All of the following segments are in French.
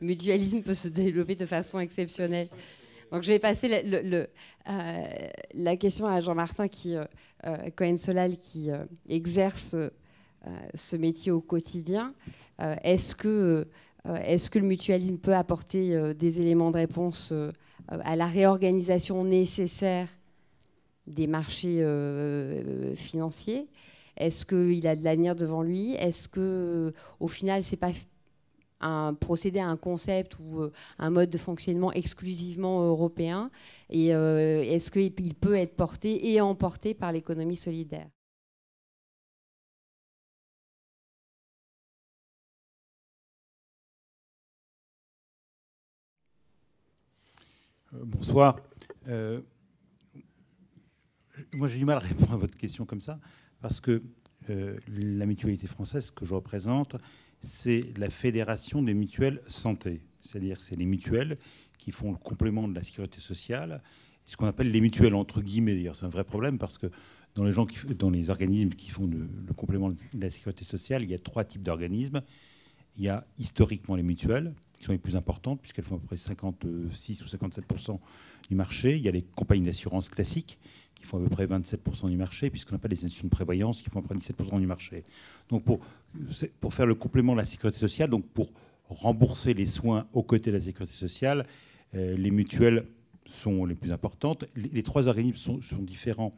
Le mutualisme peut se développer de façon exceptionnelle. Donc je vais passer la question à Jean-Martin Cohen-Solal, qui exerce ce métier au quotidien. Est-ce que le mutualisme peut apporter des éléments de réponse à la réorganisation nécessaire des marchés financiers? Est-ce qu'il a de l'avenir devant lui? Est-ce que, au final, c'est pas procéder à un concept ou un mode de fonctionnement exclusivement européen? Et est-ce qu'il peut être porté et emporté par l'économie solidaire? Bonsoir. Moi, j'ai du mal à répondre à votre question comme ça, parce que la mutualité française que je représente, c'est la fédération des mutuelles santé. C'est-à-dire que c'est les mutuelles qui font le complément de la sécurité sociale, ce qu'on appelle les mutuelles entre guillemets. D'ailleurs, c'est un vrai problème parce que dans les organismes qui font le complément de la sécurité sociale, il y a 3 types d'organismes. Il y a historiquement les mutuelles, qui sont les plus importantes, puisqu'elles font à peu près 56 ou 57% du marché. Il y a les compagnies d'assurance classiques, qui font à peu près 27% du marché, puisqu'on n'a pas les institutions de prévoyance, qui font à peu près 17% du marché. Donc pour faire le complément de la sécurité sociale, donc pour rembourser les soins aux côtés de la sécurité sociale, les mutuelles sont les plus importantes. Les 3 organismes sont différents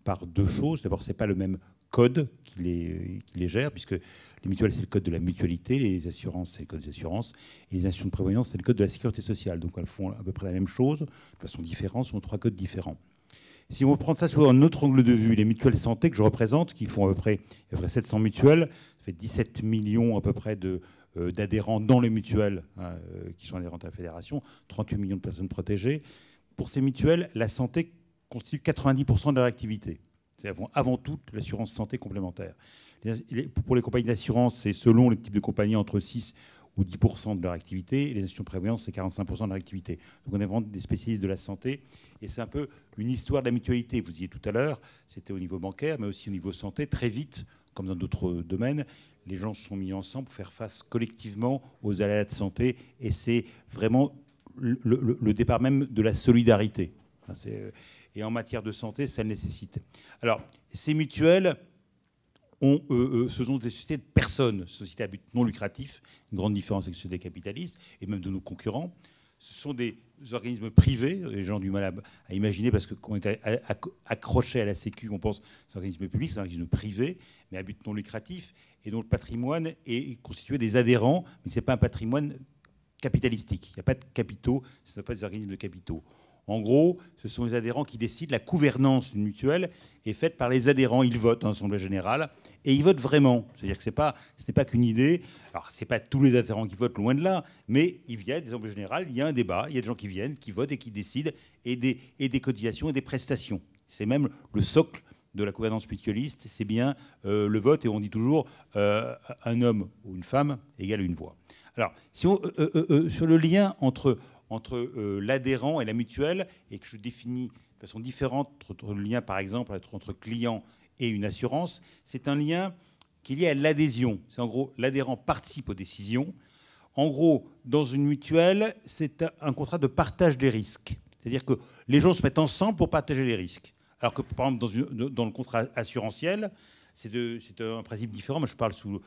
par 2 choses. D'abord, ce n'est pas le même code qui les gère, puisque les mutuelles, c'est le code de la mutualité, les assurances, c'est le code des assurances, et les institutions de prévoyance, c'est le code de la sécurité sociale. Donc elles font à peu près la même chose, de façon différente, ce sont 3 codes différents. Si on prend ça sous un autre angle de vue, les mutuelles santé que je représente, qui font à peu près 700 mutuelles, ça fait 17 millions à peu près d'adhérents dans les mutuelles qui sont adhérentes à la fédération, 38 millions de personnes protégées. Pour ces mutuelles, la santé constitue 90% de leur activité. C'est avant tout l'assurance santé complémentaire. Pour les compagnies d'assurance, c'est selon les types de compagnies entre 6 ou 10% de leur activité. Et les institutions de prévoyance, c'est 45% de leur activité. Donc on est vraiment des spécialistes de la santé. Et c'est un peu une histoire de la mutualité. Vous disiez tout à l'heure, c'était au niveau bancaire, mais aussi au niveau santé. Très vite, comme dans d'autres domaines, les gens se sont mis ensemble pour faire face collectivement aux aléas de santé. Et c'est vraiment le départ même de la solidarité. Et en matière de santé, ça le nécessite. Alors, ces mutuelles, ce sont des sociétés de personnes, sociétés à but non lucratif, une grande différence avec les sociétés capitalistes, et même de nos concurrents. Ce sont des organismes privés, les gens ont du mal à imaginer, parce que quand on est accroché à la Sécu, on pense que c'est un organisme public, c'est un organisme privé, mais à but non lucratif, et dont le patrimoine est constitué des adhérents, mais ce n'est pas un patrimoine capitalistique. Il n'y a pas de capitaux, ce ne sont pas des organismes de capitaux. En gros, ce sont les adhérents qui décident. La gouvernance d'une mutuelle est faite par les adhérents. Ils votent en assemblée générale et ils votent vraiment. C'est-à-dire que ce n'est pas qu'une idée. Alors, ce n'est pas tous les adhérents qui votent, loin de là, mais il y a des assemblées générales, il y a un débat, il y a des gens qui viennent, qui votent et qui décident, et des cotisations et des prestations. C'est même le socle de la gouvernance mutualiste, c'est bien le vote, et on dit toujours un homme ou une femme égale une voix. Alors, sur le lien entre l'adhérent et la mutuelle, et que je définis de façon différente entre le lien, par exemple, entre client et une assurance, c'est un lien qui est lié à l'adhésion. C'est en gros, l'adhérent participe aux décisions. En gros, dans une mutuelle, c'est un contrat de partage des risques. C'est-à-dire que les gens se mettent ensemble pour partager les risques. Alors que, par exemple, dans le contrat assurantiel, c'est un principe différent. Moi, je parle sous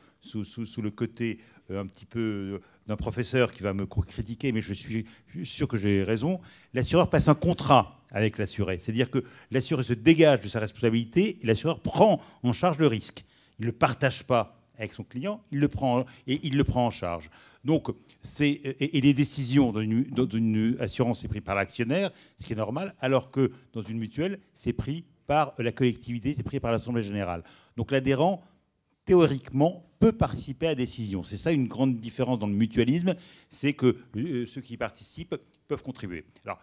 le côté un petit peu d'un professeur qui va me critiquer, mais je suis sûr que j'ai raison. L'assureur passe un contrat avec l'assuré. C'est-à-dire que l'assuré se dégage de sa responsabilité et l'assureur prend en charge le risque. Il ne le partage pas avec son client, il le prend en charge. Donc, et les décisions dans une assurance, c'est pris par l'actionnaire, ce qui est normal, alors que dans une mutuelle, c'est pris par la collectivité, c'est pris par l'Assemblée générale. Donc l'adhérent, théoriquement, peut participer à la décision. C'est ça une grande différence dans le mutualisme, c'est que ceux qui y participent peuvent contribuer. Alors,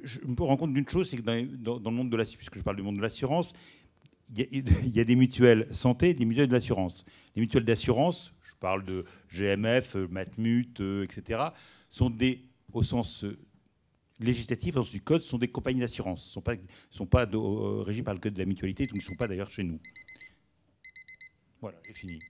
je me rends compte d'une chose, c'est que dans le monde de l'assurance, puisque je parle du monde de l'assurance, il y a des mutuelles santé et des mutuelles d'assurance. Les mutuelles d'assurance, je parle de GMF, Matmut, etc., sont au sens législatif, au sens du code, sont des compagnies d'assurance. Ils ne sont pas régis par le code de la mutualité, donc ils ne sont pas d'ailleurs chez nous. Voilà, j'ai fini.